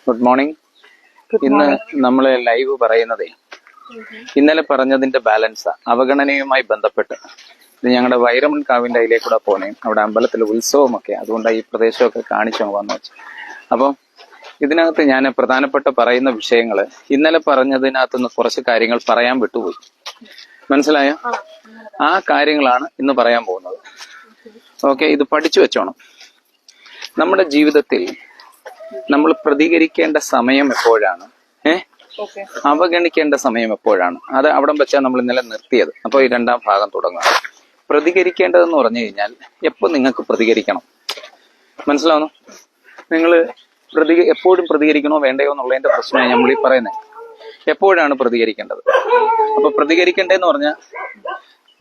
Good morning. ഇന്ന് നമ്മള് live പറയുന്നതേ ഇന്നലെ പറഞ്ഞതിന്റെ ബാലൻസാ, അവഗണനയുമായി ബന്ധപ്പെട്ട്. ഇത് ഞങ്ങളുടെ വൈരമൺ കാവിന്റെ അതിലേക്കൂടെ പോണേ, അവിടെ അമ്പലത്തിലെ ഉത്സവമൊക്കെ, അതുകൊണ്ട് ഈ പ്രദേശമൊക്കെ കാണിച്ചു വന്നു വെച്ചു. അപ്പം ഇതിനകത്ത് ഞാൻ പ്രധാനപ്പെട്ട പറയുന്ന വിഷയങ്ങള് ഇന്നലെ പറഞ്ഞതിനകത്തുനിന്ന് കുറച്ച് കാര്യങ്ങൾ പറയാൻ വിട്ടുപോയി. മനസ്സിലായോ? ആ കാര്യങ്ങളാണ് ഇന്ന് പറയാൻ പോകുന്നത്. ഓക്കെ, ഇത് പഠിച്ചു വെച്ചോണം. നമ്മുടെ ജീവിതത്തിൽ നമ്മൾ പ്രതികരിക്കേണ്ട സമയം എപ്പോഴാണ്, അവഗണിക്കേണ്ട സമയം എപ്പോഴാണ്, അത് അവിടെ വെച്ചാൽ നമ്മൾ ഇന്നലെ നിർത്തിയത്. അപ്പൊ ഈ രണ്ടാം ഭാഗം തുടങ്ങുക. പ്രതികരിക്കേണ്ടതെന്ന് പറഞ്ഞു കഴിഞ്ഞാൽ എപ്പോ നിങ്ങൾക്ക് പ്രതികരിക്കണം, മനസ്സിലാവുന്നു? നിങ്ങൾ എപ്പോഴും പ്രതികരിക്കണോ വേണ്ടയോ എന്നുള്ളതിന്റെ പ്രശ്നമാണ് നമ്മൾ ഈ പറയുന്നത്. എപ്പോഴാണ് പ്രതികരിക്കേണ്ടത്? അപ്പൊ പ്രതികരിക്കേണ്ടതെന്ന് പറഞ്ഞാൽ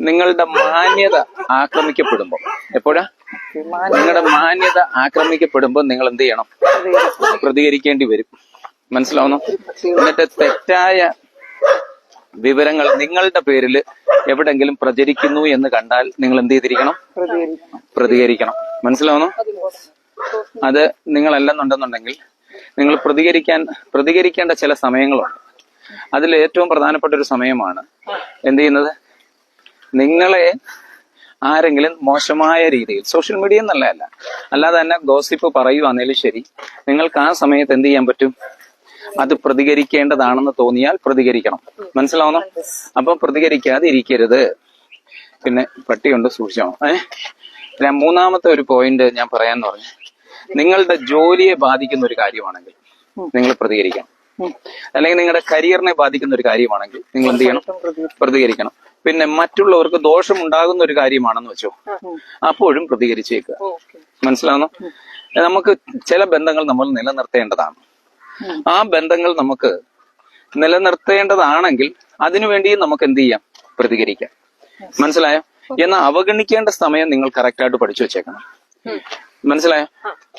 നിങ്ങളുടെ മാന്യത ആക്രമിക്കപ്പെടുമ്പോ, എപ്പോഴാ നിങ്ങളുടെ മാന്യത ആക്രമിക്കപ്പെടുമ്പോ നിങ്ങൾ എന്ത് ചെയ്യണം? പ്രതികരിക്കേണ്ടി വരും. മനസ്സിലാവുന്നു? എന്നിട്ട് തെറ്റായ വിവരങ്ങൾ നിങ്ങളുടെ പേരിൽ എവിടെങ്കിലും പ്രചരിക്കുന്നു എന്ന് കണ്ടാൽ നിങ്ങൾ എന്ത് ചെയ്തിരിക്കണം? പ്രതികരിക്കണം. മനസ്സിലാവുന്നു? അത് നിങ്ങളല്ലെന്നുണ്ടെന്നുണ്ടെങ്കിൽ നിങ്ങൾ പ്രതികരിക്കേണ്ട ചില സമയങ്ങളുണ്ട്. അതിൽ ഏറ്റവും പ്രധാനപ്പെട്ട ഒരു സമയമാണ് എന്ത് ചെയ്യുന്നത്? നിങ്ങളെ ആരെങ്കിലും മോശമായ രീതിയിൽ, സോഷ്യൽ മീഡിയ എന്നല്ല, അല്ലാതെ തന്നെ ഗോസിപ്പ് പറയുവാന്നേലും ശരി, നിങ്ങൾക്ക് ആ സമയത്ത് എന്ത് ചെയ്യാൻ പറ്റും? അത് പ്രതികരിക്കേണ്ടതാണെന്ന് തോന്നിയാൽ പ്രതികരിക്കണം. മനസ്സിലാവുന്നു? അപ്പൊ പ്രതികരിക്കാതെ ഇരിക്കരുത്. പിന്നെ പട്ടിയുണ്ട്, സൂക്ഷിച്ചോ. മൂന്നാമത്തെ ഒരു പോയിന്റ് ഞാൻ പറയാന്ന് പറഞ്ഞു, നിങ്ങളുടെ ജോലിയെ ബാധിക്കുന്ന ഒരു കാര്യമാണെങ്കിൽ നിങ്ങൾ പ്രതികരിക്കണം. അല്ലെങ്കിൽ നിങ്ങളുടെ കരിയറിനെ ബാധിക്കുന്ന ഒരു കാര്യമാണെങ്കിൽ നിങ്ങൾ എന്ത് ചെയ്യണം? പ്രതികരിക്കണം. പിന്നെ മറ്റുള്ളവർക്ക് ദോഷം ഉണ്ടാകുന്ന ഒരു കാര്യമാണെന്ന് വെച്ചോ, അപ്പോഴും പ്രതികരിച്ചേക്കുക. മനസ്സിലാവുന്നു? നമുക്ക് ചില ബന്ധങ്ങൾ നമ്മൾ നിലനിർത്തേണ്ടതാണ്. ആ ബന്ധങ്ങൾ നമുക്ക് നിലനിർത്തേണ്ടതാണെങ്കിൽ അതിനുവേണ്ടിയും നമുക്ക് എന്ത് ചെയ്യാം? പ്രതികരിക്കാം. മനസ്സിലായോ? എന്നാൽ അവഗണിക്കേണ്ട സമയം നിങ്ങൾ കറക്റ്റായിട്ട് പഠിച്ചു വെച്ചേക്കണം. മനസ്സിലായോ?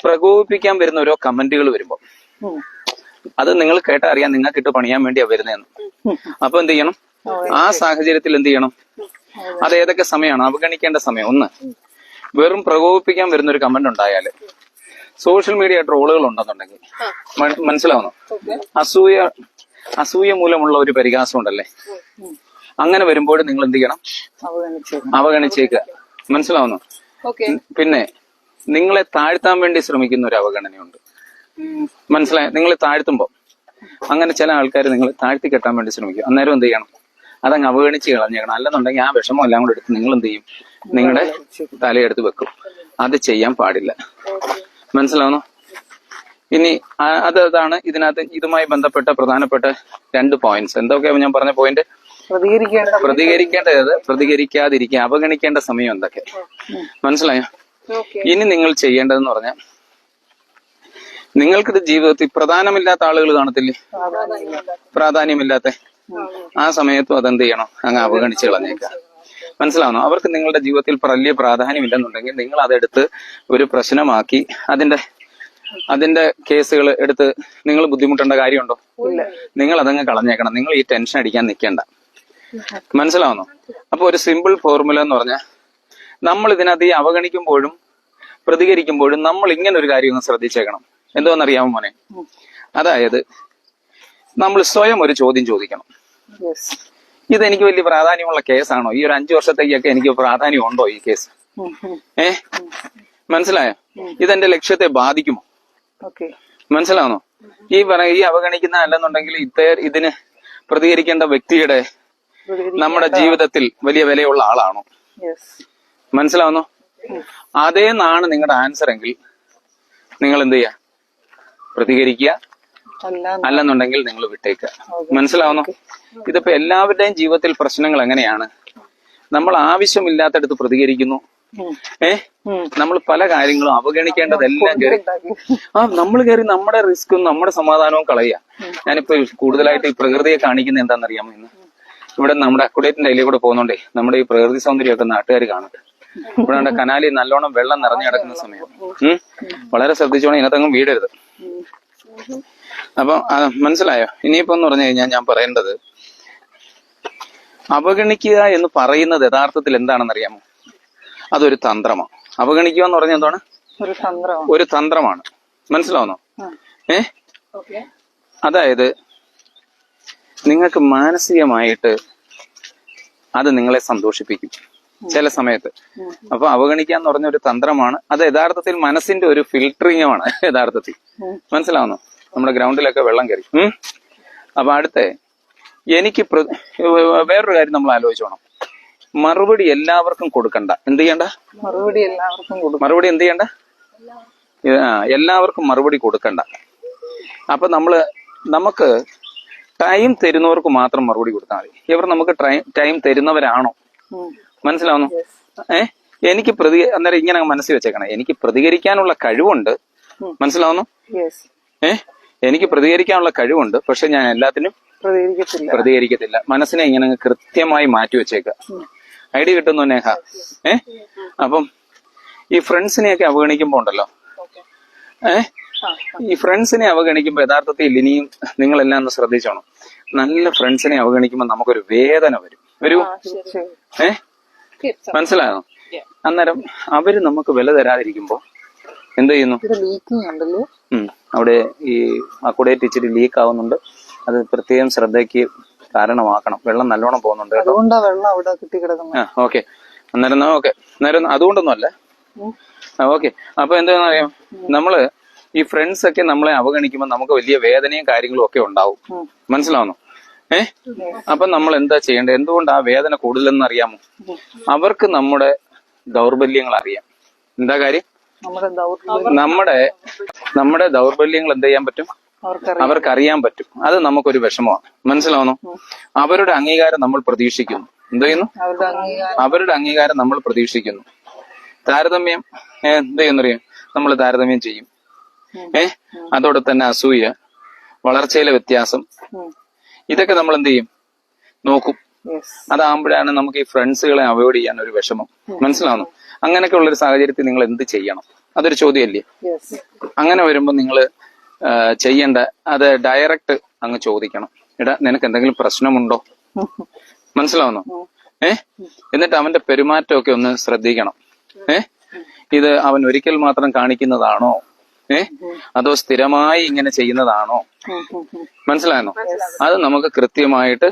പ്രകോപിപ്പിക്കാൻ വരുന്ന ഓരോ കമന്റുകൾ വരുമ്പോ അത് നിങ്ങൾ കേട്ടറിയാൻ നിങ്ങൾക്ക് ഇട്ട് പണിയാൻ വേണ്ടിയാ വരുന്നതെന്ന്. അപ്പൊ എന്ത് ചെയ്യണം? ആ സാഹചര്യത്തിൽ എന്ത് ചെയ്യണം? അത് ഏതൊക്കെ സമയമാണ് അവഗണിക്കേണ്ട സമയം? ഒന്ന്, വെറും പ്രകോപിപ്പിക്കാൻ വരുന്ന ഒരു കമന്റ് ഉണ്ടായാല്, സോഷ്യൽ മീഡിയ ട്രോളുകൾ ഉണ്ടെന്നുണ്ടെങ്കിൽ, മനസ്സിലാവുന്നു? അസൂയ മൂലമുള്ള ഒരു പരിഹാസം ഉണ്ടല്ലേ, അങ്ങനെ വരുമ്പോൾ നിങ്ങൾ എന്ത് ചെയ്യണം? അവഗണിച്ചേക്കുക. മനസ്സിലാവുന്നു? പിന്നെ നിങ്ങളെ താഴ്ത്താൻ വേണ്ടി ശ്രമിക്കുന്ന ഒരു അവഗണനയുണ്ട്. മനസ്സിലായോ? നിങ്ങളെ താഴ്ത്തുമ്പോ അങ്ങനെ ചില ആൾക്കാർ നിങ്ങളെ താഴ്ത്തി കെട്ടാൻ വേണ്ടി ശ്രമിക്കും. അന്നേരം എന്ത് ചെയ്യണം? അതങ്ങ് അവഗണിച്ച് കളഞ്ഞേക്കണം. അല്ലെന്നുണ്ടെങ്കിൽ ആ വിഷമം എല്ലാം കൂടെ എടുത്ത് നിങ്ങൾ എന്ത് ചെയ്യും? നിങ്ങളുടെ തലയെടുത്ത് വെക്കും. അത് ചെയ്യാൻ പാടില്ല. മനസ്സിലാവുന്നു? ഇനി അതാണ് ഇതിനകത്ത് ഇതുമായി ബന്ധപ്പെട്ട പ്രധാനപ്പെട്ട 2 പോയിന്റ്സ്. എന്തൊക്കെയാ ഞാൻ പറഞ്ഞ പോയിന്റ്? പ്രതികരിക്കേണ്ടത്, പ്രതികരിക്കാതിരിക്കുക, അവഗണിക്കേണ്ട സമയം എന്തൊക്കെ. മനസ്സിലായോ? ഇനി നിങ്ങൾ ചെയ്യേണ്ടതെന്ന് പറഞ്ഞാൽ, നിങ്ങൾക്കിത് ജീവിതത്തിൽ പ്രധാനമില്ലാത്ത ആളുകൾ കാണത്തില്ലേ, പ്രാധാന്യമില്ലാത്ത, ആ സമയത്തും അതെന്ത് ചെയ്യണം? അങ്ങ് അവഗണിച്ച് കളഞ്ഞേക്കുക. മനസ്സിലാവുന്നു? അവർക്ക് നിങ്ങളുടെ ജീവിതത്തിൽ വലിയ പ്രാധാന്യമില്ലെന്നുണ്ടെങ്കിൽ നിങ്ങൾ അതെടുത്ത് ഒരു പ്രശ്നമാക്കി അതിന്റെ കേസുകൾ എടുത്ത് നിങ്ങൾ ബുദ്ധിമുട്ടേണ്ട കാര്യമുണ്ടോ? നിങ്ങൾ അതങ്ങ് കളഞ്ഞേക്കണം. നിങ്ങൾ ഈ ടെൻഷൻ അടിക്കാൻ നിൽക്കേണ്ട. മനസ്സിലാവുന്നു? അപ്പൊ ഒരു സിമ്പിൾ ഫോർമുല എന്ന് പറഞ്ഞാൽ, നമ്മൾ ഇതിനകത്ത് ഈ അവഗണിക്കുമ്പോഴും പ്രതികരിക്കുമ്പോഴും നമ്മൾ ഇങ്ങനെ ഒരു കാര്യം ഒന്ന് ശ്രദ്ധിച്ചേക്കണം. എന്തോന്നറിയാമോ മോനെ? അതായത് നമ്മൾ സ്വയം ഒരു ചോദ്യം ചോദിക്കണം. ഇതെനിക്ക് വലിയ പ്രാധാന്യമുള്ള കേസാണോ? ഈ ഒരു 5 വർഷത്തേക്കൊക്കെ എനിക്ക് പ്രാധാന്യം ഉണ്ടോ ഈ കേസ്? മനസ്സിലായോ? ഇതെന്റെ ലക്ഷ്യത്തെ ബാധിക്കുമോ? മനസ്സിലാവുന്നോ? ഈ അവഗണിക്കുന്ന അല്ലെന്നുണ്ടെങ്കിൽ ഇതിന് പ്രതികരിക്കേണ്ട വ്യക്തിയുടെ നമ്മുടെ ജീവിതത്തിൽ വലിയ വിലയുള്ള ആളാണോ? മനസ്സിലാവുന്നോ? അതേന്നാണ് നിങ്ങളുടെ ആൻസർ എങ്കിൽ നിങ്ങൾ എന്ത് ചെയ്യുക? പ്രതികരിക്കുക. അല്ലെന്നുണ്ടെങ്കിൽ നിങ്ങൾ വിട്ടേക്കുക. മനസ്സിലാവുന്നു? ഇതിപ്പോ എല്ലാവരുടെയും ജീവിതത്തിൽ പ്രശ്നങ്ങൾ എങ്ങനെയാണ്? നമ്മൾ ആവശ്യമില്ലാത്തടത്ത് പ്രതികരിക്കുന്നു. നമ്മൾ പല കാര്യങ്ങളും അവഗണിക്കേണ്ടതെല്ലാം നമ്മൾ കയറി നമ്മുടെ റിസ്ക്കും നമ്മുടെ സമാധാനവും കളയുക. ഞാനിപ്പോ കൂടുതലായിട്ട് ഈ പ്രകൃതിയെ കാണിക്കുന്ന എന്താണെന്നറിയാമോ? ഇന്ന് ഇവിടെ നമ്മുടെ അക്കുഡേറ്റിന്റെ അതിലേ കൂടെ പോകുന്നുണ്ടേ നമ്മുടെ ഈ പ്രകൃതി സൗന്ദര്യമൊക്കെ നാട്ടുകാർ കാണട്ടെ. ഇവിടെ കനാലിൽ നല്ലോണം വെള്ളം നിറഞ്ഞു കിടക്കുന്ന സമയം. വളരെ ശ്രദ്ധിച്ചോണം, ഇതിനകത്തങ്ങും വീടരുത്. അപ്പൊ മനസ്സിലായോ? ഇനിയിപ്പോ എന്ന് പറഞ്ഞു കഴിഞ്ഞാൽ ഞാൻ പറയേണ്ടത്, അവഗണിക്കുക എന്ന് പറയുന്നത് യഥാർത്ഥത്തിൽ എന്താണെന്നറിയാമോ? അതൊരു തന്ത്രമാണ്. അവഗണിക്കുക എന്ന് പറഞ്ഞാൽ എന്താണ്? ഒരു തന്ത്രമാണ്. മനസ്സിലാവുന്നോ? അതായത് നിങ്ങൾക്ക് മാനസികമായിട്ട് അത് നിങ്ങളെ സന്തോഷിപ്പിക്കും ചില സമയത്ത്. അപ്പൊ അവഗണിക്കുക എന്ന് പറഞ്ഞ ഒരു തന്ത്രമാണ് അത്. യഥാർത്ഥത്തിൽ മനസ്സിന്റെ ഒരു ഫിൽട്ടറിങ്ങുമാണ് യഥാർത്ഥത്തിൽ. മനസ്സിലാവുന്നു? നമ്മുടെ ഗ്രൗണ്ടിലൊക്കെ വെള്ളം കയറി. അപ്പൊ എനിക്ക് വേറൊരു കാര്യം നമ്മൾ ആലോചിച്ചോണം. മറുപടി എല്ലാവർക്കും കൊടുക്കണ്ട. എന്ത് ചെയ്യണ്ട? മറുപടി എന്ത് ചെയ്യണ്ട? എല്ലാവർക്കും മറുപടി കൊടുക്കണ്ട. അപ്പൊ നമുക്ക് ടൈം തരുന്നവർക്ക് മാത്രം മറുപടി കൊടുത്താൽ മതി. ഇവർ നമുക്ക് ടൈം തരുന്നവരാണോ? മനസ്സിലാവുന്നു? എനിക്ക് അന്നേരം ഇങ്ങനെ മനസ്സിൽ വെച്ചേക്കണം, എനിക്ക് പ്രതികരിക്കാനുള്ള കഴിവുണ്ട്. മനസ്സിലാവുന്നു? എനിക്ക് പ്രതികരിക്കാനുള്ള കഴിവുണ്ട്, പക്ഷെ ഞാൻ എല്ലാത്തിനും പ്രതികരിക്കത്തില്ല. മനസ്സിനെ ഇങ്ങനെ കൃത്യമായി മാറ്റി വെച്ചേക്കുക. ഐഡിയ കിട്ടുന്നു നേഹ? അപ്പം ഈ ഫ്രണ്ട്സിനെയൊക്കെ അവഗണിക്കുമ്പോ ഉണ്ടല്ലോ, ഈ ഫ്രണ്ട്സിനെ അവഗണിക്കുമ്പോ യഥാർത്ഥത്തിൽ ഇനിയും നിങ്ങളെല്ലാം ഒന്ന് ശ്രദ്ധിച്ചോണം. നല്ല ഫ്രണ്ട്സിനെ അവഗണിക്കുമ്പോ നമുക്കൊരു വേദന വരും. മനസ്സിലായോ? അന്നേരം അവര് നമുക്ക് വില തരാതിരിക്കുമ്പോ എന്ത് ചെയ്യുന്നു? അവിടെ ഈ അക്കുഡേറ്റ് ഇച്ചിരി ലീക്ക് ആവുന്നുണ്ട്. അത് പ്രത്യേകം ശ്രദ്ധയ്ക്ക് കാരണമാക്കണം. വെള്ളം നല്ലോണം പോകുന്നുണ്ട് കേട്ടോ. ഓക്കെ, അന്നേരം അതുകൊണ്ടൊന്നും അല്ല. ഓക്കെ, അപ്പൊ എന്താണെന്ന് അറിയാം, നമ്മള് ഈ ഫ്രണ്ട്സ് ഒക്കെ നമ്മളെ അവഗണിക്കുമ്പോൾ നമുക്ക് വലിയ വേദനയും കാര്യങ്ങളും ഒക്കെ ഉണ്ടാവും. മനസ്സിലാവുന്നു? അപ്പൊ നമ്മൾ എന്താ ചെയ്യേണ്ടത്? എന്തുകൊണ്ട് ആ വേദന കൂടുതലെന്ന് അറിയാമോ? അവർക്ക് നമ്മുടെ ദൗർബല്യങ്ങൾ അറിയാം. എന്താ കാര്യം? നമ്മുടെ ദൗർബല്യങ്ങൾ എന്ത് ചെയ്യാൻ പറ്റും? അവർക്ക് അറിയാൻ പറ്റും. അത് നമുക്കൊരു വിഷമമാണ്. മനസ്സിലാവുന്നു? അവരുടെ അംഗീകാരം നമ്മൾ പ്രതീക്ഷിക്കുന്നു. എന്ത് ചെയ്യുന്നു? അവരുടെ അംഗീകാരം നമ്മൾ പ്രതീക്ഷിക്കുന്നു. താരതമ്യം എന്ത് ചെയ്യുന്നറിയാം? നമ്മൾ താരതമ്യം ചെയ്യും. അതോടെ തന്നെ അസൂയ, വളർച്ചയിലെ വ്യത്യാസം, ഇതൊക്കെ നമ്മൾ എന്ത് ചെയ്യും? നോക്കും. അതാകുമ്പോഴാണ് നമുക്ക് ഈ ഫ്രണ്ട്സുകളെ അവോയ്ഡ് ചെയ്യാൻ ഒരു വിഷമം. മനസ്സിലാവുന്നു? അങ്ങനെയൊക്കെ ഉള്ളൊരു സാഹചര്യത്തിൽ നിങ്ങൾ എന്ത് ചെയ്യണം? അതൊരു ചോദ്യമല്ലേ? അങ്ങനെ വരുമ്പോ നിങ്ങൾ ചെയ്യേണ്ട അത് ഡയറക്റ്റ് അങ്ങ് ചോദിക്കണം. എടാ, നിനക്ക് എന്തെങ്കിലും പ്രശ്നമുണ്ടോ? മനസ്സിലാവുന്നു? എന്നിട്ട് അവന്റെ പെരുമാറ്റമൊക്കെ ഒന്ന് ശ്രദ്ധിക്കണം. ഇത് അവൻ ഒരിക്കൽ മാത്രം കാണിക്കുന്നതാണോ? അതോ സ്ഥിരമായി ഇങ്ങനെ ചെയ്യുന്നതാണോ? മനസ്സിലായെന്നോ? അത് നമുക്ക് കൃത്യമായിട്ട്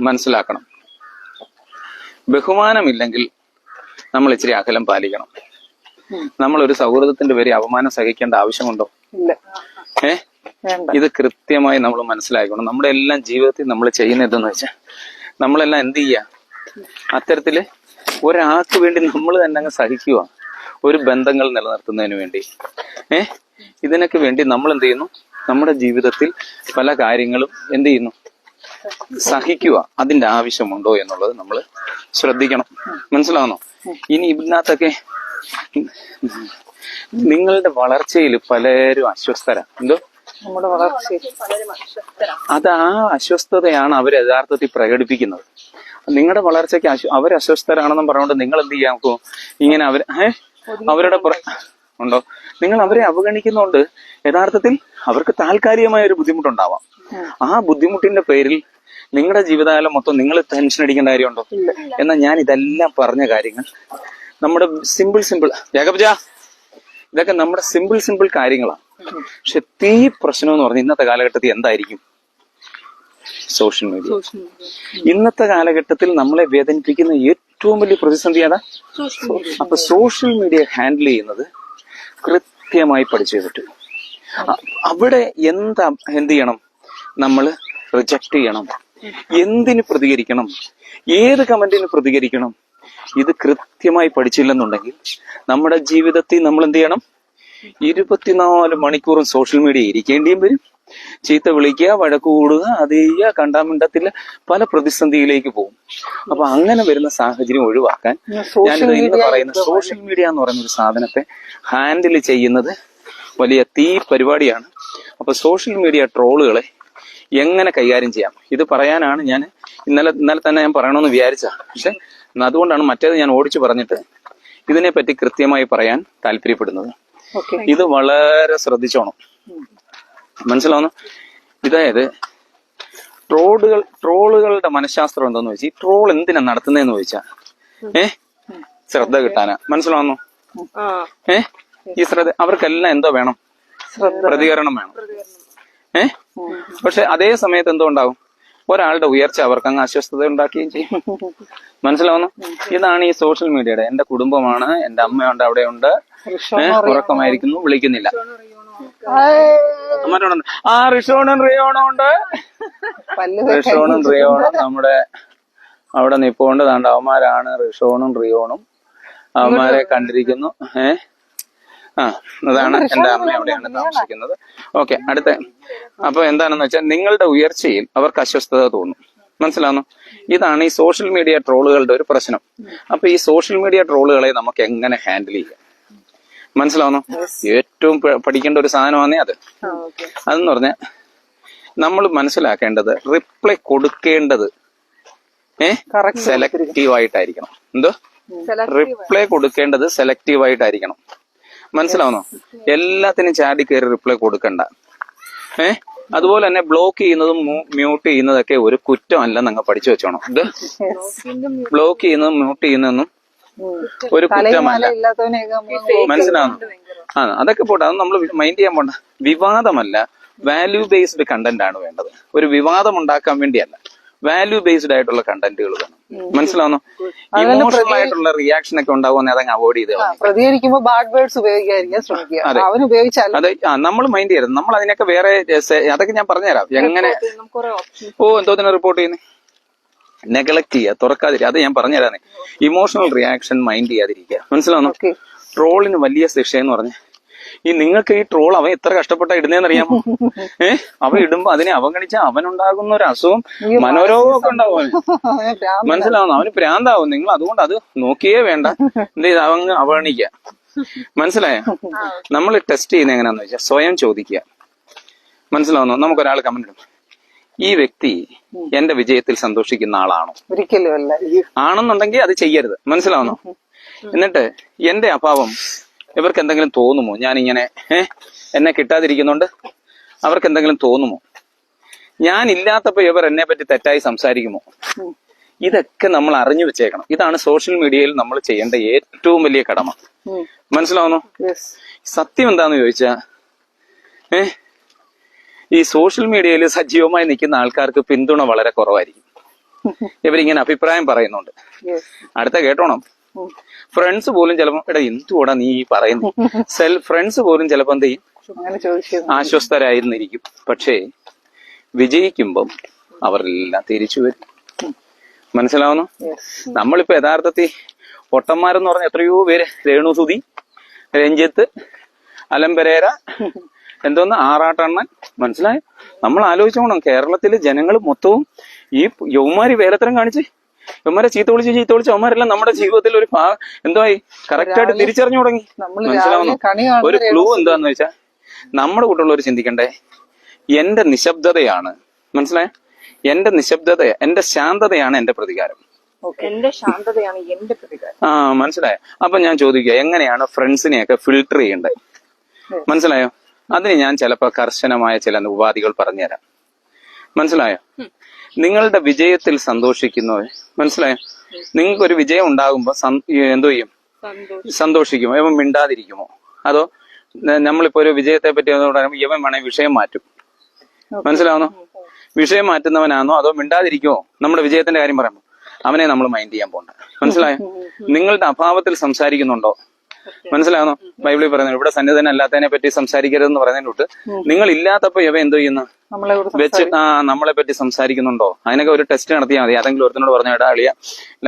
മനസ്സിലാക്കണം. ബഹുമാനമില്ലെങ്കിൽ നമ്മൾ ഇച്ചിരി അകലം പാലിക്കണം. നമ്മൾ ഒരു സൗഹൃദത്തിന്റെ പേരിൽ അപമാനം സഹിക്കേണ്ട ആവശ്യമുണ്ടോ? ഇത് കൃത്യമായി നമ്മൾ മനസ്സിലാക്കണം. നമ്മുടെ എല്ലാം ജീവിതത്തിൽ നമ്മൾ ചെയ്യുന്ന എന്തെന്ന് വെച്ചാൽ നമ്മളെല്ലാം എന്ത് ചെയ്യുക? അത്തരത്തില് ഒരാൾക്ക് വേണ്ടി നമ്മൾ തന്നെ അങ്ങ് സഹിക്കുക. ഒരു ബന്ധങ്ങൾ നിലനിർത്തുന്നതിന് വേണ്ടി ഇതിനൊക്കെ വേണ്ടി നമ്മൾ എന്ത് ചെയ്യുന്നു? നമ്മുടെ ജീവിതത്തിൽ പല കാര്യങ്ങളും എന്ത് ചെയ്യുന്നു? സഹിക്കുക. അതിന്റെ ആവശ്യമുണ്ടോ എന്നുള്ളത് നമ്മൾ ശ്രദ്ധിക്കണം. മനസ്സിലാവുന്നോ? ഇനി ഇതിനകത്തൊക്കെ നിങ്ങളുടെ വളർച്ചയിൽ പലരും അസ്വസ്ഥരാ. എന്തോ? നമ്മുടെ വളർച്ചയിൽ അത് ആ അസ്വസ്ഥതയാണ് അവർ യഥാർത്ഥത്തിൽ പ്രകടിപ്പിക്കുന്നത്. നിങ്ങളുടെ വളർച്ചയ്ക്ക് അവർ അസ്വസ്ഥരാണെന്നും പറഞ്ഞുകൊണ്ട് നിങ്ങൾ എന്ത് ചെയ്യാൻ നോക്കൂ? ഇങ്ങനെ അവരുടെ ഉണ്ടോ? നിങ്ങൾ അവരെ അവഗണിക്കുന്നതുകൊണ്ട് യഥാർത്ഥത്തിൽ അവർക്ക് താൽക്കാലികമായ ഒരു ബുദ്ധിമുട്ടുണ്ടാവാം. ആ ബുദ്ധിമുട്ടിന്റെ പേരിൽ നിങ്ങളുടെ ജീവിതകാലം മൊത്തം നിങ്ങൾ ടെൻഷൻ അടിക്കേണ്ട കാര്യമുണ്ടോ? എന്നാൽ ഞാൻ ഇതെല്ലാം പറഞ്ഞ കാര്യങ്ങൾ നമ്മുടെ സിമ്പിൾ ജാക്കബ്ജാ, ഇതൊക്കെ നമ്മുടെ സിമ്പിൾ കാര്യങ്ങളാണ്. പക്ഷെ തീ പ്രശ്നം എന്ന് പറഞ്ഞാൽ ഇന്നത്തെ കാലഘട്ടത്തിൽ എന്തായിരിക്കും? Social media. ഇന്നത്തെ കാലഘട്ടത്തിൽ നമ്മളെ വേദനിപ്പിക്കുന്ന ഏറ്റവും വലിയ പ്രതിസന്ധി ഏതാ? അപ്പൊ സോഷ്യൽ മീഡിയ ഹാൻഡിൽ ചെയ്യുന്നത് കൃത്യമായി പഠിച്ചേ പറ്റൂ. അവിടെ എന്ത് ചെയ്യണം? നമ്മൾ റിജക്ട് ചെയ്യണം. എന്തിന് പ്രതികരിക്കണം? ഏത് കമന്റിന് പ്രതികരിക്കണം? ഇത് കൃത്യമായി പഠിച്ചില്ലെന്നുണ്ടെങ്കിൽ നമ്മുടെ ജീവിതത്തിൽ നമ്മൾ എന്ത് ചെയ്യണം? 24 മണിക്കൂറും സോഷ്യൽ മീഡിയ ഇരിക്കേണ്ടിയും വരും. ചീത്ത വിളിക്കുക, വഴക്ക് കൂടുക, അത് ചെയ്യുക, കണ്ടാമിണ്ടത്തില്ല, പല പ്രതിസന്ധിയിലേക്ക് പോകും. അപ്പൊ അങ്ങനെ വരുന്ന സാഹചര്യം ഒഴിവാക്കാൻ ഞാനിത് ഇന്ന് പറയുന്ന സോഷ്യൽ മീഡിയ എന്ന് പറയുന്ന ഒരു സാധനത്തെ ഹാൻഡിൽ ചെയ്യുന്നത് വലിയ പരിപാടിയാണ്. അപ്പൊ സോഷ്യൽ മീഡിയ ട്രോളുകളെ എങ്ങനെ കൈകാര്യം ചെയ്യാം, ഇത് പറയാനാണ് ഞാൻ ഇന്നലെ തന്നെ ഞാൻ പറയണമെന്ന് വിചാരിച്ച. പക്ഷെ അതുകൊണ്ടാണ് മറ്റേത് ഞാൻ ഓടിച്ചു പറഞ്ഞിട്ട് ഇതിനെപ്പറ്റി കൃത്യമായി പറയാൻ താല്പര്യപ്പെടുന്നത്. ഇത് വളരെ ശ്രദ്ധിച്ചോണം. മനസ്സിലാവുന്നു? ഇതായത് ട്രോളുകളുടെ മനഃശാസ്ത്രം എന്താന്ന് വെച്ചാൽ, ഈ ട്രോൾ എന്തിനാ നടത്തുന്നതെന്ന് ചോദിച്ചാ ശ്രദ്ധ കിട്ടാനാ. മനസ്സിലാവുന്നു? ഈ ശ്രദ്ധ അവർക്കെല്ലാം എന്തോ വേണം? പ്രതികരണം വേണം. പക്ഷെ അതേ സമയത്ത് എന്തുണ്ടാവും, ഒരാളുടെ ഉയർച്ച അവർക്ക് അങ്ങ് അസ്വസ്ഥത ഉണ്ടാക്കുകയും ചെയ്യും. മനസ്സിലാവുന്നു? ഇതാണ് ഈ സോഷ്യൽ മീഡിയയുടെ. എന്റെ കുടുംബമാണ്, എന്റെ അമ്മയുണ്ട്, അവിടെയുണ്ട്, ഉറക്കമായിരിക്കുന്നു, വിളിക്കുന്നില്ല. ആ റിഷോണും റിയോണും ഉണ്ട്, റിഷോണും റിയോണും നമ്മുടെ അവിടെ നിപ്പോണ്ട്. താണ്ട അവന്മാരാണ് റിഷോണും റിയോണും. അവന്മാരെ കണ്ടിരിക്കുന്നു. അതാണ് എന്റെ അമ്മ അവിടെയാണ് താമസിക്കുന്നത്. ഓക്കെ, അടുത്ത. അപ്പൊ എന്താണെന്ന് വെച്ചാൽ നിങ്ങളുടെ ഉയർച്ചയിൽ അവർക്ക് അസ്വസ്ഥത തോന്നും. മനസ്സിലാവുന്നു? ഇതാണ് ഈ സോഷ്യൽ മീഡിയ ട്രോളുകളുടെ ഒരു പ്രശ്നം. അപ്പൊ ഈ സോഷ്യൽ മീഡിയ ട്രോളുകളെ നമുക്ക് എങ്ങനെ ഹാൻഡിൽ ചെയ്യാം? മനസ്സിലാവുന്നു? ഏറ്റവും പഠിക്കേണ്ട ഒരു സാധനമാണേ അത്. അതെന്ന് പറഞ്ഞാൽ നമ്മൾ മനസ്സിലാക്കേണ്ടത് റിപ്ലൈ കൊടുക്കേണ്ടത് സെലക്റ്റീവ് ആയിട്ടായിരിക്കണം. എന്തോ റിപ്ലൈ കൊടുക്കേണ്ടത് സെലക്റ്റീവ് ആയിട്ടായിരിക്കണം. മനസ്സിലാവുന്നോ? എല്ലാത്തിനും ചാടി കയറി റിപ്ലൈ കൊടുക്കണ്ട. അതുപോലെ തന്നെ ബ്ലോക്ക് ചെയ്യുന്നതും മ്യൂട്ട് ചെയ്യുന്നതൊക്കെ ഒരു കുറ്റമല്ല, നിങ്ങൾ പഠിച്ചു വെച്ചോണം. ഇത് ബ്ലോക്ക് ചെയ്യുന്നതും മ്യൂട്ട് ചെയ്യുന്നതൊന്നും ഒരു കുറ്റമല്ല. മനസ്സിലാവുന്നു? അതൊക്കെ പോട്ടെ, അത് നമ്മൾ മൈൻഡ് ചെയ്യാൻ പോണ്ട. വിവാദമല്ല, വാല്യൂ ബേസ്ഡ് കണ്ടന്റ് ആണ് വേണ്ടത്. ഒരു വിവാദം ഉണ്ടാക്കാൻ വേണ്ടിയല്ല, വാല്യൂ ബേസ്ഡ് ആയിട്ടുള്ള കണ്ടന്റുകൾ വേണം. മനസ്സിലാവുന്നു? ഇമോഷണൽ ആയിട്ടുള്ള റിയാക്ഷൻ ഒക്കെ ഉണ്ടാവുന്ന അതങ്ങ് അവോയ്ഡ് ചെയ്ത് പ്രതികരിക്കുമ്പോൾ ബാഡ് വേർഡ്സ് ഉപയോഗിക്കാതിരിക്കാൻ ശ്രമിക്കുക. അതെ, നമ്മൾ മൈൻഡ് ചെയ്യരുത്. നമ്മൾ അതിനൊക്കെ വേറെ അതൊക്കെ ഞാൻ പറഞ്ഞുതരാം. എങ്ങനെ എന്തോത്തിന് റിപ്പോർട്ട് ചെയ്യുന്നത്, നെഗ്ലക്ട് ചെയ്യുക, തുറക്കാതിരിക്കുക, അത് ഞാൻ പറഞ്ഞുതരാന്നേ. ഇമോഷണൽ റിയാക്ഷൻ മൈൻഡ് ചെയ്യാതിരിക്കുക. മനസ്സിലാവുന്നു? ട്രോളിന് വലിയ ശിക്ഷ എന്ന് പറഞ്ഞ ഈ നിങ്ങൾക്ക് ഈ ട്രോൾ അവൻ എത്ര കഷ്ടപ്പെട്ടാ ഇടുന്നതെന്നറിയാമോ? അവൻ ഇടുമ്പോ അതിനെ അവഗണിച്ചാൽ അവനുണ്ടാകുന്ന ഒരു അസുഖം, മനോരോഗമൊക്കെ ഉണ്ടാവും അവന്. മനസ്സിലാവുന്നു? അവന് പ്രാന്താവും. നിങ്ങൾ അതുകൊണ്ട് അത് നോക്കിയേ വേണ്ട. എന്ത് ചെയ്ത് അവങ്ങ് അവഗണിക്കുക. മനസ്സിലായോ? നമ്മൾ ടെസ്റ്റ് ചെയ്യുന്നത് എങ്ങനെയാന്ന് വെച്ചാൽ സ്വയം ചോദിക്കുക. മനസ്സിലാവുന്നു? നമുക്കൊരാൾ കമന്റ് ഇടും, ഈ വ്യക്തി എന്റെ വിജയത്തിൽ സന്തോഷിക്കുന്ന ആളാണോ? ഒരിക്കലും അല്ല. ആണെന്നുണ്ടെങ്കിൽ അത് ചെയ്യരുത്. മനസ്സിലാവുന്നു? എന്നിട്ട് എന്റെ അഭാവം ഇവർക്ക് എന്തെങ്കിലും തോന്നുമോ? ഞാനിങ്ങനെ എന്നെ കിട്ടാതിരിക്കുന്നുണ്ട് അവർക്ക് എന്തെങ്കിലും തോന്നുമോ? ഞാൻ ഇല്ലാത്തപ്പോ ഇവർ എന്നെ പറ്റി തെറ്റായി സംസാരിക്കുമോ? ഇതൊക്കെ നമ്മൾ അറിഞ്ഞു വെച്ചേക്കണം. ഇതാണ് സോഷ്യൽ മീഡിയയിൽ നമ്മൾ ചെയ്യേണ്ട ഏറ്റവും വലിയ കടമ. മനസ്സിലാവുന്നു? സത്യം എന്താന്ന് ചോദിച്ചാ ഈ സോഷ്യൽ മീഡിയയിൽ സജീവമായി നിൽക്കുന്ന ആൾക്കാർക്ക് പിന്തുണ വളരെ കുറവായിരിക്കും. ഇവരിങ്ങനെ അഭിപ്രായം പറയുന്നുണ്ട്. അടുത്ത കേട്ടോണം. ഫ്രണ്ട്സ് പോലും ചിലപ്പോ എടാ എന്തുകൂടാ നീ ഈ പറയുന്നത്, ഫ്രണ്ട്സ് പോലും ചിലപ്പോ എന്ത് ചെയ്യും, ആശ്വസ്തരായിരുന്നിരിക്കും. പക്ഷേ വിജയിക്കുമ്പം അവരെല്ലാം തിരിച്ചു വരും. മനസ്സിലാവുന്നു? നമ്മളിപ്പോ യഥാർത്ഥത്തിൽ പൊട്ടന്മാരെന്ന് പറഞ്ഞ എത്രയോ പേര്, രേണു സുധി, രഞ്ജിത്ത്, അലം പെരേര, എന്തോന്ന് ആറാട്ടണ്ണൻ. മനസ്സിലായോ? നമ്മൾ ആലോചിച്ചോണം, കേരളത്തിലെ ജനങ്ങൾ മൊത്തവും ഈ യൗമാരി വേലത്തരം കാണിച്ച് യൗമാരെ ചീത്ത വിളിച്ച് അവന്മാരെല്ലാം നമ്മുടെ ജീവിതത്തിൽ ഒരു എന്തായി കറക്റ്റായിട്ട് തിരിച്ചറിഞ്ഞു തുടങ്ങി. മനസ്സിലാവുന്നു? ഒരു ക്ലൂ എന്താന്ന് വെച്ചാൽ നമ്മുടെ കൂട്ടുള്ളവർ ചിന്തിക്കണ്ടേ, എന്റെ നിശബ്ദതയാണ്, മനസ്സിലായോ, എന്റെ നിശബ്ദത, എന്റെ ശാന്തതയാണ് എന്റെ പ്രതികാരം. എന്റെ ശാന്തതയാണ് എന്റെ പ്രതികാരം. മനസ്സിലായോ? അപ്പൊ ഞാൻ ചോദിക്കുക, എങ്ങനെയാണ് ഫ്രണ്ട്സിനെയൊക്കെ ഫിൽട്ടർ ചെയ്യേണ്ടത്? മനസ്സിലായോ? അതിന് ഞാൻ ചിലപ്പോ കർശനമായ ചില ഉപാധികൾ പറഞ്ഞുതരാം. മനസ്സിലായോ? നിങ്ങളുടെ വിജയത്തിൽ സന്തോഷിക്കുന്നവർ, മനസ്സിലായോ, നിങ്ങൾക്കൊരു വിജയം ഉണ്ടാകുമ്പോ എന്തോ ചെയ്യും? സന്തോഷിക്കുമോ? ഇവൻ മിണ്ടാതിരിക്കുമോ? അതോ നമ്മളിപ്പോ ഒരു വിജയത്തെ പറ്റി ഇവൻ വേണേ വിഷയം മാറ്റും. മനസ്സിലാവുന്നോ? വിഷയം മാറ്റുന്നവനാണോ അതോ മിണ്ടാതിരിക്കുമോ? നമ്മുടെ വിജയത്തിന്റെ കാര്യം പറയുമ്പോ അവനെ നമ്മൾ മൈൻഡ് ചെയ്യാൻ പോണ്ട. മനസ്സിലായോ? നിങ്ങളുടെ അഭാവത്തിൽ സംസാരിക്കുന്നുണ്ടോ? മനസ്സിലാവുന്നോ? ബൈബിളിൽ പറയുന്നത് ഇവിടെ സന്നിധനല്ലാത്തതിനെ പറ്റി സംസാരിക്കരുതെന്ന് പറയുന്നതിനോട്ട് നിങ്ങൾ ഇല്ലാത്തപ്പോ ഇവ എന്തോ ചെയ്യുന്നു വെച്ച് നമ്മളെ പറ്റി സംസാരിക്കുന്നുണ്ടോ? അതിനൊക്കെ ഒരു ടെസ്റ്റ് നടത്തിയാൽ മതി. ഏതെങ്കിലും ഒരുത്തിനോട് പറഞ്ഞ ഇടാ അളിയ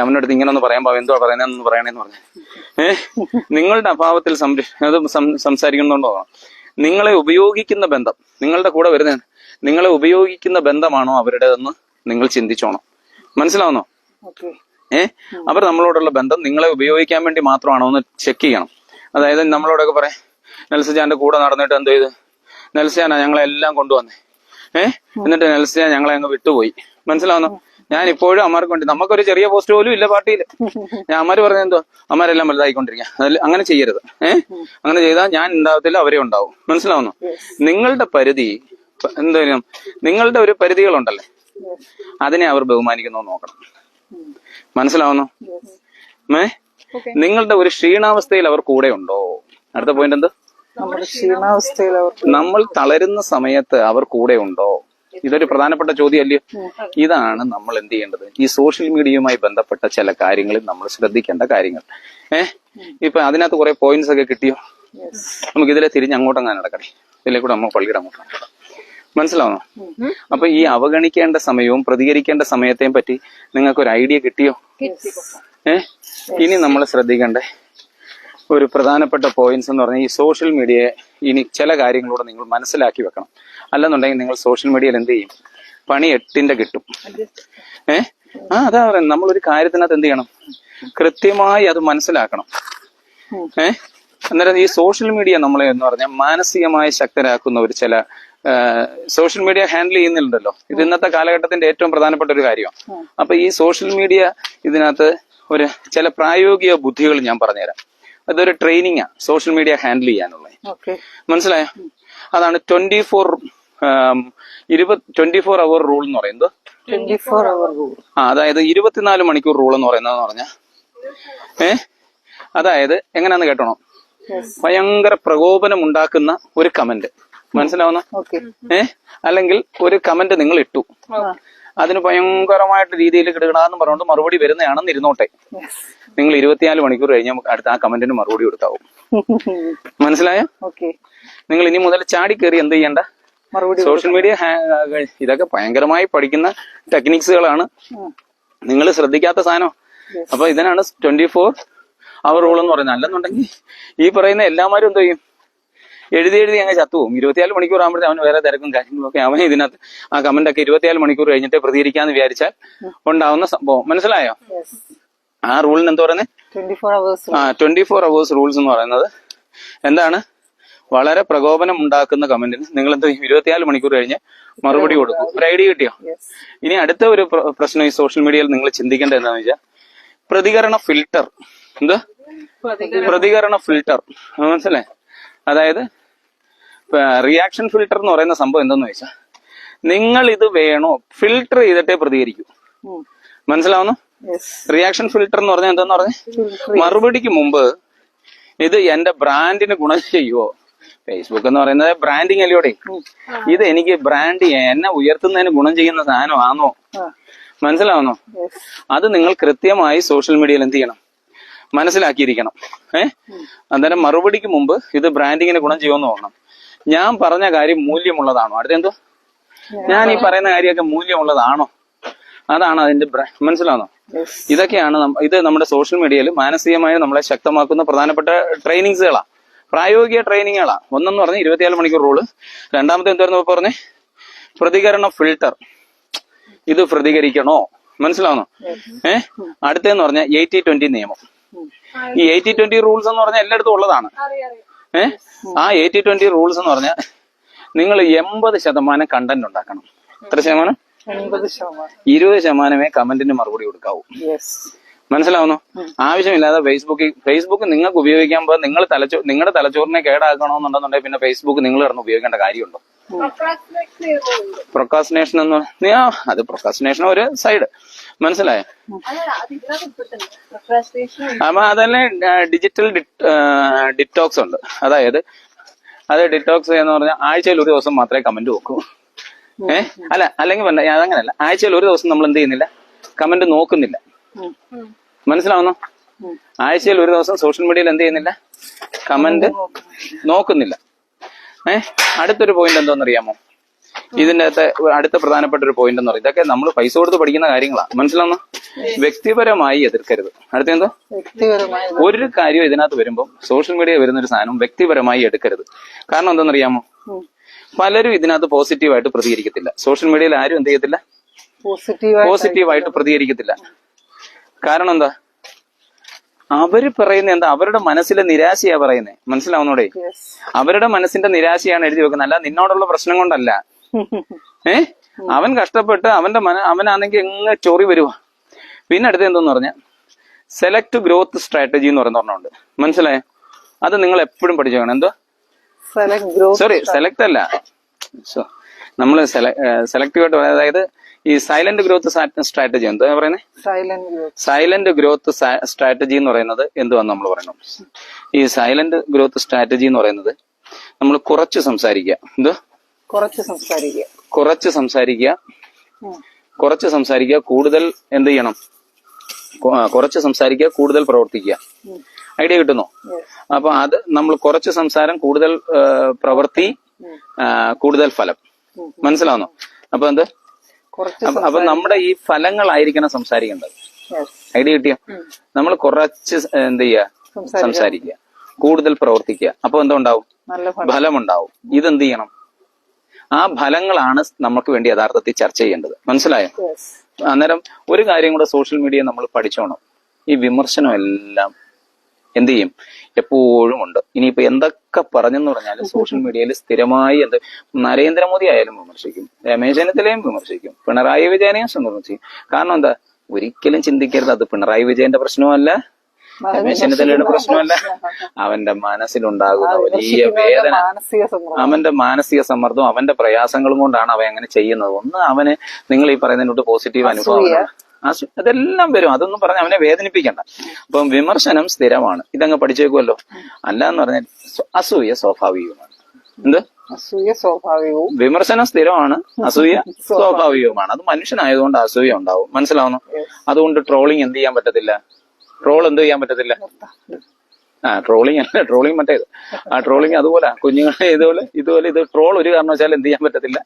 അവൻ്റെ അടുത്ത് ഇങ്ങനെ ഒന്ന് പറയുമ്പോ എന്തോ പറയുന്നതെന്ന് പറയണേന്ന് പറഞ്ഞു. നിങ്ങളുടെ അഭാവത്തിൽ സംസാരിക്കുന്നുണ്ടോ? നിങ്ങളെ ഉപയോഗിക്കുന്ന ബന്ധം, നിങ്ങളുടെ കൂടെ വരുന്ന നിങ്ങളെ ഉപയോഗിക്കുന്ന ബന്ധമാണോ അവരുടേതെന്ന് നിങ്ങൾ ചിന്തിച്ചോണം. മനസ്സിലാവുന്നോ? അവർ നമ്മളോടുള്ള ബന്ധം നിങ്ങളെ ഉപയോഗിക്കാൻ വേണ്ടി മാത്രമാണോ എന്ന് ചെക്ക് ചെയ്യണം. അതായത് നമ്മളോടൊക്കെ പറയാം, നെൽസജാന്റെ കൂടെ നടന്നിട്ട് എന്തോ ചെയ്ത്, നെൽസജാനാ ഞങ്ങളെല്ലാം കൊണ്ടുവന്നേ, എന്നിട്ട് നെൽസജാൻ ഞങ്ങളെ അങ്ങ് വിട്ടുപോയി. മനസ്സിലാവുന്നോ? ഞാൻ ഇപ്പോഴും അമ്മമാർക്ക് വേണ്ടി, നമുക്കൊരു ചെറിയ പോസ്റ്റ് പോലും ഇല്ല പാർട്ടിയിൽ. ഞാൻ അമ്മമാര് പറഞ്ഞ എന്തോ, അമ്മമാരെല്ലാം വലുതായിക്കൊണ്ടിരിക്കുക, അതിൽ അങ്ങനെ ചെയ്യരുത്. അങ്ങനെ ചെയ്താൽ ഞാൻ ഉണ്ടാവത്തില്ല, അവരെ ഉണ്ടാവും. മനസ്സിലാവുന്നു? നിങ്ങളുടെ പരിധി എന്തായാലും നിങ്ങളുടെ ഒരു പരിധികളുണ്ടല്ലേ, അതിനെ അവർ ബഹുമാനിക്കുന്നു നോക്കണം. മനസ്സിലാവുന്നു? നിങ്ങളുടെ ഒരു ക്ഷീണാവസ്ഥയിൽ അവർ കൂടെ ഉണ്ടോ? അടുത്ത പോയിന്റ് എന്ത്? നമ്മുടെ ക്ഷീണാവസ്ഥയിൽ അവർക്ക് നമ്മൾ തളരുന്ന സമയത്ത് അവർ കൂടെ ഉണ്ടോ? ഇതൊരു പ്രധാനപ്പെട്ട ചോദ്യമല്ലേ? ഇതാണ് നമ്മൾ എന്ത് ചെയ്യേണ്ടത്. ഈ സോഷ്യൽ മീഡിയയുമായി ബന്ധപ്പെട്ട ചില കാര്യങ്ങളിൽ നമ്മൾ ശ്രദ്ധിക്കേണ്ട കാര്യങ്ങൾ. ഇപ്പൊ അതിനകത്ത് കുറെ പോയിന്റ്സ് ഒക്കെ കിട്ടിയോ? നമുക്ക് ഇതിലെ തിരിഞ്ഞ് അങ്ങോട്ടങ്ങാൻ നടക്കണേ. ഇതിലെ കൂടെ നമ്മൾ പള്ളിയുടെ അങ്ങോട്ടാണ്. മനസ്സിലാവുന്നോ? അപ്പൊ ഈ അവഗണിക്കേണ്ട സമയവും പ്രതികരിക്കേണ്ട സമയത്തെയും പറ്റി നിങ്ങൾക്ക് ഒരു ഐഡിയ കിട്ടിയോ? ഇനി നമ്മൾ ശ്രദ്ധിക്കേണ്ട ഒരു പ്രധാനപ്പെട്ട പോയിന്റ്സ് എന്ന് പറഞ്ഞാൽ ഈ സോഷ്യൽ മീഡിയയെ ഇനി ചില കാര്യങ്ങളൂടെ നിങ്ങൾ മനസ്സിലാക്കി വെക്കണം. അല്ലെന്നുണ്ടെങ്കിൽ നിങ്ങൾ സോഷ്യൽ മീഡിയയിൽ എന്ത് ചെയ്യും? പണി 8ന്റെ കിട്ടും. അതാ പറയുന്നത്. നമ്മളൊരു കാര്യത്തിനകത്ത് എന്ത് ചെയ്യണം? കൃത്യമായി അത് മനസ്സിലാക്കണം. അന്നേരം ഈ സോഷ്യൽ മീഡിയ നമ്മളെ എന്ന് പറഞ്ഞാൽ മാനസികമായി ശക്തരാക്കുന്ന ഒരു ചില സോഷ്യൽ മീഡിയ ഹാൻഡിൽ ചെയ്യുന്നുണ്ടല്ലോ. ഇത് ഇന്നത്തെ കാലഘട്ടത്തിന്റെ ഏറ്റവും പ്രധാനപ്പെട്ട ഒരു കാര്യമാണ്. അപ്പൊ ഈ സോഷ്യൽ മീഡിയ ഇതിനകത്ത് ഒരു ചില പ്രായോഗിക ബുദ്ധികൾ ഞാൻ പറഞ്ഞുതരാം. അതൊരു ട്രെയിനിങ്ങാ സോഷ്യൽ മീഡിയ ഹാൻഡിൽ ചെയ്യാനുള്ളത്. മനസ്സിലായോ? അതാണ് 24 അവർ റൂൾ എന്ന് പറയുന്നത്. 24 അവർ റൂൾ. അതായത് 24 മണിക്കൂർ റൂൾ എന്ന് പറയുന്നതെന്ന് പറഞ്ഞാൽ അതായത് എങ്ങനെയാന്ന് കേട്ടോണം. ഭയങ്കര പ്രകോപനം ഉണ്ടാക്കുന്ന ഒരു കമന്റ്, മനസ്സിലാവുന്ന അല്ലെങ്കിൽ ഒരു കമന്റ് നിങ്ങൾ ഇട്ടു, അതിന് ഭയങ്കരമായിട്ട് രീതിയിൽ കിടക്കണമെന്ന് പറഞ്ഞുകൊണ്ട് മറുപടി വരുന്നതാണെന്ന് ഇരുന്നോട്ടെ. നിങ്ങൾ 24 മണിക്കൂർ കഴിഞ്ഞാൽ അടുത്ത ആ കമന്റിന് മറുപടി കൊടുക്കാവും. മനസ്സിലായോ? നിങ്ങൾ ഇനി മുതൽ ചാടി കയറി എന്ത് ചെയ്യണ്ട? സോഷ്യൽ മീഡിയ ഇതൊക്കെ ഭയങ്കരമായി പഠിക്കുന്ന ടെക്നിക്സുകളാണ്. നിങ്ങൾ ശ്രദ്ധിക്കാത്ത സാധനം. അപ്പൊ ഇതിനാണ് 24 അവർ റൂൾ എന്ന് പറയുന്നത്. അല്ലെന്നുണ്ടെങ്കിൽ ഈ പറയുന്ന എല്ലാമാരും എന്ത് ചെയ്യും? എഴുതി അങ്ങ് ചത്തുപോകും. 24 മണിക്കൂർ ആകുമ്പോഴത്തെ അവന് വേറെ തിരക്കും കാര്യങ്ങളും ഒക്കെ. അവൻ ഇതിനകത്ത് ആ കമന്റ് ഒക്കെ 24 മണിക്കൂർ കഴിഞ്ഞിട്ട് പ്രതികരിക്കാന്ന് വിചാരിച്ചാൽ ഉണ്ടാവുന്ന സംഭവം. മനസ്സിലായോ? ആ റൂളിന് എന്താ പറയുന്നത്? 24 അവേഴ്സ് റൂൾസ് എന്ന് പറയുന്നത് എന്താണ്? വളരെ പ്രകോപനം ഉണ്ടാക്കുന്ന കമന്റിന് നിങ്ങൾ എന്ത് 24 മണിക്കൂർ കഴിഞ്ഞ് മറുപടി കൊടുക്കും. ഒരു ഐഡിയ കിട്ടിയോ? ഇനി അടുത്ത ഒരു പ്രശ്നം ഈ സോഷ്യൽ മീഡിയയിൽ നിങ്ങൾ ചിന്തിക്കേണ്ടത് എന്താണെന്ന് വെച്ചാൽ പ്രതികരണ ഫിൽട്ടർ. എന്താ പ്രതികരണ ഫിൽട്ടർ? മനസ്സിലായി? അതായത് റിയാക്ഷൻ ഫിൽട്ടർ എന്ന് പറയുന്ന സംഭവം എന്തെന്ന് വെച്ചാൽ നിങ്ങൾ ഇത് വേണോ ഫിൽട്ടർ ചെയ്തിട്ടേ പ്രതികരിക്കൂ. മനസ്സിലാവുന്നു? റിയാക്ഷൻ ഫിൽട്ടർ എന്ന് പറഞ്ഞാൽ എന്താന്ന് പറഞ്ഞാൽ മറുപടിക്ക് മുമ്പ് ഇത് എന്റെ ബ്രാൻഡിന് ഗുണം ചെയ്യുവോ? ഫേസ്ബുക്ക് എന്ന് പറയുന്നത് ബ്രാൻഡിങ് അല്ലയോടെ. ഇത് എനിക്ക് ബ്രാൻഡ് എന്നെ ഉയർത്തുന്നതിന് ഗുണം ചെയ്യുന്ന സാധനമാണോ? മനസ്സിലാവുന്നോ? അത് നിങ്ങൾ കൃത്യമായി സോഷ്യൽ മീഡിയയിൽ എന്ത് ചെയ്യണം? മനസ്സിലാക്കിയിരിക്കണം. അന്നേരം മറുപടിക്ക് മുമ്പ് ഇത് ബ്രാൻഡിങ്ങിന് ഗുണം ചെയ്യുമെന്ന് നോക്കണം. ഞാൻ പറഞ്ഞ കാര്യം മൂല്യമുള്ളതാണോ? അടുത്തെന്തോ ഞാൻ ഈ പറയുന്ന കാര്യമൊക്കെ മൂല്യമുള്ളതാണോ? അതാണ് അതിന്റെ മനസ്സിലാവുന്നോ? ഇതൊക്കെയാണ് ഇത് നമ്മുടെ സോഷ്യൽ മീഡിയയിൽ മാനസികമായി നമ്മളെ ശക്തമാക്കുന്ന പ്രധാനപ്പെട്ട ട്രെയിനിങ്സുകളാ, പ്രായോഗിക ട്രെയിനിങ്ങുകളാ. ഒന്നെന്ന് പറഞ്ഞ 24 മണിക്കൂർ റൂള്. രണ്ടാമത്തെ എന്തായിരുന്നു പറഞ്ഞേ? പ്രതികരണ ഫിൽട്ടർ. ഇത് പ്രതികരിക്കണോ? മനസ്സിലാവുന്നോ? അടുത്തെന്ന് പറഞ്ഞ 80-20 നിയമം. ഈ 80-20 റൂൾസ് എന്ന് പറഞ്ഞാൽ എല്ലായിടത്തും ഉള്ളതാണ്. ആ 80-20 റൂൾസ് എന്ന് പറഞ്ഞാൽ നിങ്ങൾ 80% കണ്ടന്റ് ഉണ്ടാക്കണം. എത്ര ശതമാനം? 20% കമന്റിന് മറുപടി കൊടുക്കാവൂ. മനസ്സിലാവുന്നു? ആവശ്യമില്ലാതെ ഫേസ്ബുക്ക് നിങ്ങൾക്ക് ഉപയോഗിക്കാൻ പോകുമ്പോൾ നിങ്ങളുടെ തലച്ചോറിനെ കേടാക്കണമെന്നുണ്ടെന്നുണ്ടെങ്കിൽ പിന്നെ ഫേസ്ബുക്ക് നിങ്ങൾ കിടന്ന് ഉപയോഗിക്കേണ്ട കാര്യമുണ്ടോ? പ്രൊക്കാസ്റ്റിനേഷൻ എന്ന് പറഞ്ഞാൽ അത് പ്രൊക്കാസ്റ്റിനേഷൻ ഒരു സൈഡ്. മനസ്സിലായോ? അപ്പൊ അതല്ലേ ഡിജിറ്റൽ ഡിറ്റോക്സ് ഉണ്ട്. അതായത് അത് ഡിറ്റോക്സ് എന്ന് പറഞ്ഞാൽ ആഴ്ചയിൽ ഒരു ദിവസം മാത്രമേ കമന്റ് നോക്കൂ. അല്ലെങ്കിൽ അതങ്ങനല്ല. ആഴ്ചയിൽ ഒരു ദിവസം നമ്മൾ എന്ത് ചെയ്യുന്നില്ല? കമന്റ് നോക്കുന്നില്ല. മനസ്സിലാവുന്നോ? ആഴ്ചയിൽ ഒരു ദിവസം സോഷ്യൽ മീഡിയയിൽ എന്ത് ചെയ്യുന്നില്ല? കമന്റ് നോക്കുന്നില്ല. അടുത്തൊരു പോയിന്റ് എന്താണെന്നറിയാമോ? ഇതിന്റെ അകത്ത് അടുത്ത പ്രധാനപ്പെട്ട ഒരു പോയിന്റ് എന്ന് പറയുന്നത് ഇതൊക്കെ നമ്മൾ പൈസ കൊടുത്ത് പഠിക്കുന്ന കാര്യങ്ങളാണ്. മനസ്സിലാവുന്നോ? വ്യക്തിപരമായി എതിർക്കരുത്. അടുത്തെന്തോ ഒരു കാര്യം ഇതിനകത്ത് വരുമ്പോൾ സോഷ്യൽ മീഡിയ വരുന്ന ഒരു സാധനം വ്യക്തിപരമായി എടുക്കരുത്. കാരണം എന്താണെന്നറിയാമോ? പലരും ഇതിനകത്ത് പോസിറ്റീവായിട്ട് പ്രതികരിക്കത്തില്ല. സോഷ്യൽ മീഡിയയിൽ ആരും എന്ത് ചെയ്യത്തില്ല? പോസിറ്റീവായിട്ട് പ്രതികരിക്കത്തില്ല. കാരണം എന്താ? അവര് പറയുന്ന എന്താ? അവരുടെ മനസ്സിലെ നിരാശയാ പറയുന്നേ. മനസ്സിലാവുന്നോടെ? അവരുടെ മനസ്സിന്റെ നിരാശയാണ് എഴുതി വെക്കുന്നത്. അല്ല നിന്നോടുള്ള പ്രശ്നം കൊണ്ടല്ല. അവൻ കഷ്ടപ്പെട്ട് അവനാണെങ്കിൽ എങ്ങനെ ചൊറി വരുവാ. പിന്നെ അടുത്ത് എന്തെന്ന് പറഞ്ഞാൽ സെലക്ട് ഗ്രോത്ത് സ്ട്രാറ്റജി എന്ന് പറയുന്ന ഒരെണ്ണമുണ്ട്. മനസ്സിലായോ? അത് നിങ്ങൾ എപ്പോഴും പഠിച്ചു വേണം. എന്തോ സെലക്ട് അല്ല, നമ്മൾ സെലക്റ്റീവായിട്ട് പറയാം. അതായത് ഈ സൈലന്റ് ഗ്രോത്ത് സ്ട്രാറ്റജി എന്താ പറയുന്നത്? സൈലന്റ് ഗ്രോത്ത് സ്ട്രാറ്റജി എന്ന് പറയുന്നത് എന്തുവാന്ന് നമ്മൾ പറയണം. ഈ സൈലന്റ് ഗ്രോത്ത് സ്ട്രാറ്റജി എന്ന് പറയുന്നത് നമ്മൾ കുറച്ച് സംസാരിക്കുക. എന്ത്? കുറച്ച് സംസാരിക്കുക. കുറച്ച് സംസാരിക്കുക. ഉം. കുറച്ച് സംസാരിക്കുക, കൂടുതൽ എന്ത് ചെയ്യണം? കുറച്ച് സംസാരിക്കുക, കൂടുതൽ പ്രവർത്തിക്കുക. ഉം. ഐഡിയ കിട്ടുന്നോ? Yes. അപ്പൊ അത് നമ്മൾ കുറച്ച് സംസാരം, കൂടുതൽ പ്രവൃത്തി, ഉം. കൂടുതൽ ഫലം. ഉം. മനസ്സിലാവുന്നോ? അപ്പൊ എന്ത്? കുറച്ച് അപ്പൊ നമ്മുടെ ഈ ഫലങ്ങളായിരിക്കണം സംസാരിക്കേണ്ടത്. Yes. ഐഡിയ കിട്ടിയോ? ഉം. നമ്മൾ കുറച്ച് എന്ത് ചെയ്യുക? സംസാരിക്കുക, കൂടുതൽ പ്രവർത്തിക്കുക. അപ്പൊ എന്തുണ്ടാവും? നല്ല ഫലം. ഫലമുണ്ടാവും. ഇതെന്ത് ചെയ്യണം? ആ ഫലങ്ങളാണ് നമുക്ക് വേണ്ടി യഥാർത്ഥത്തിൽ ചർച്ച ചെയ്യേണ്ടത്. മനസ്സിലായോ? Yes. അന്നേരം ഒരു കാര്യം കൂടെ സോഷ്യൽ മീഡിയ നമ്മൾ പഠിച്ചോണം. ഈ വിമർശനം എല്ലാം എന്ത് ചെയ്യും? എപ്പോഴും ഉണ്ട്. ഇനിയിപ്പോ എന്തൊക്കെ പറഞ്ഞെന്ന് പറഞ്ഞാലും സോഷ്യൽ മീഡിയയിൽ സ്ഥിരമായി എന്ത്, നരേന്ദ്രമോദി ആയാലും വിമർശിക്കും, രമേശ് ചെന്നിത്തലയും വിമർശിക്കും, പിണറായി വിജയനെയും വിമർശിക്കും. കാരണം എന്താ? ഒരിക്കലും ചിന്തിക്കരുത് അത് പിണറായി വിജയന്റെ പ്രശ്നമല്ല, രമേശ് ചെന്നിത്തലയുടെ പ്രശ്നമല്ല. അവന്റെ മനസ്സിലുണ്ടാകുന്ന വലിയ വേദന, മാനസിക സമ്മർദ്ദം. അവന്റെ മാനസിക സമ്മർദ്ദവും അവന്റെ പ്രയാസങ്ങളും കൊണ്ടാണ് അവൻ അങ്ങനെ ചെയ്യുന്നത്. ഒന്ന് അവന് നിങ്ങൾ ഈ പറയുന്നതിനോട്ട് പോസിറ്റീവ് അനുഭവം, അതെല്ലാം വരും. അതൊന്നും പറഞ്ഞ് അവനെ വേദനിപ്പിക്കണ്ട. അപ്പം വിമർശനം സ്ഥിരമാണ്. ഇതങ്ങ് പഠിച്ചേക്കുമല്ലോ. അല്ല എന്ന് പറഞ്ഞാൽ അസൂയ സ്വാഭാവികമാണ്. എന്ത്? അസൂയ സ്വാഭാവികവും. വിമർശനം സ്ഥിരമാണ്, അസൂയ സ്വാഭാവികവുമാണ്. അത് മനുഷ്യനായതുകൊണ്ട് അസൂയ ഉണ്ടാവും. മനസ്സിലാവുന്നു? അതുകൊണ്ട് ട്രോളിങ് എന്ത് ചെയ്യാൻ പറ്റത്തില്ല? ട്രോൾ എന്ത് ചെയ്യാൻ പറ്റത്തില്ല? ട്രോളിങ് അല്ല, ട്രോളിങ് മറ്റേത്. ട്രോളിങ് അതുപോലെ കുഞ്ഞുങ്ങളെ ഇതുപോലെ ഇത് ട്രോൾ ഒരു കാരണവശാലും എന്ത് ചെയ്യാൻ പറ്റത്തില്ല?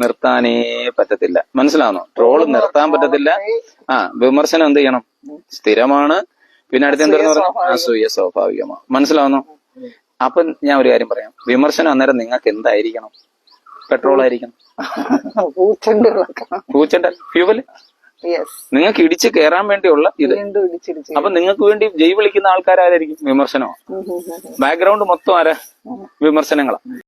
നിർത്താനേ പറ്റത്തില്ല. മനസ്സിലാവുന്നോ? ട്രോൾ നിർത്താൻ പറ്റത്തില്ല. വിമർശനം എന്ത് ചെയ്യണം? സ്ഥിരമാണ്. പിന്നെ അടുത്ത് എന്താണെന്ന് പറഞ്ഞാൽ അസൂയ സ്വാഭാവികമാണ്. മനസ്സിലാവുന്നോ? അപ്പൊ ഞാൻ ഒരു കാര്യം പറയാം. വിമർശനം അന്നേരം നിങ്ങൾക്ക് എന്തായിരിക്കണം? പെട്രോൾ ആയിരിക്കണം. പൂച്ചെണ്ടൽ ഫ്യൂവല്. നിങ്ങൾക്ക് ഇടിച്ച് കയറാൻ വേണ്ടിയുള്ള ഇത്. അപ്പൊ നിങ്ങൾക്ക് വേണ്ടി ജയ് വിളിക്കുന്ന ആൾക്കാരായിരിക്കും? വിമർശനമാണ്. ബാക്ക്ഗ്രൗണ്ട് മൊത്തം ആരാ? വിമർശനങ്ങളാ.